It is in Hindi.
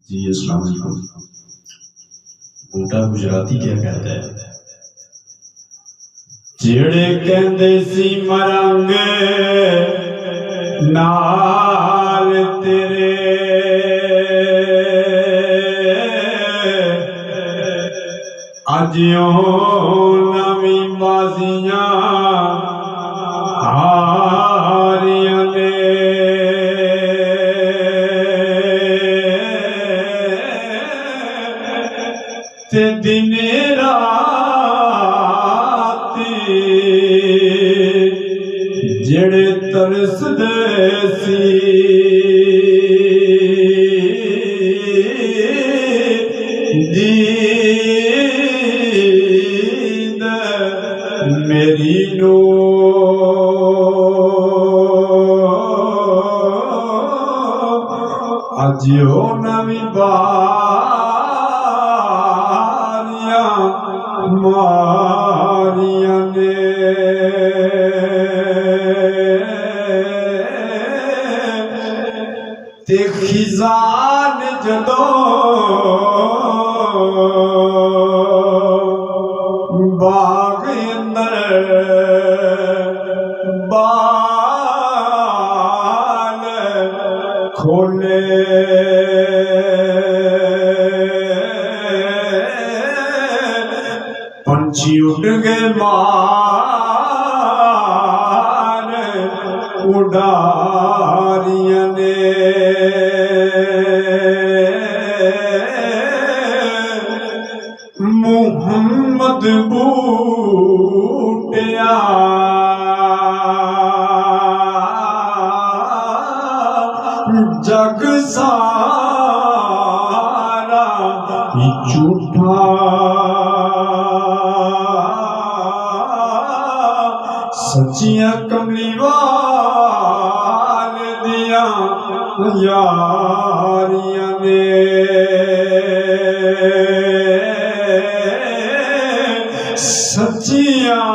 जी अस्सलाम वालेकुम। बूटा गुजराती क्या कहता है? जेड़े कहंदे सी मरांगे नाल तेरे, अज नवी बाजियां हारियां ने। ते दिन राती जेड़े तरसदे सी दीद मेरी नो, अज ओ नवी मारियां ने। ते खिजान जदों बाग अंदर बाल खोले, पंछी उड़ गए मार उड़ारियां ने। मुहम्मद बूटिया जग सारा झूठा, सच्चियां कमली वाल दिया यारियां ने। सच्चियां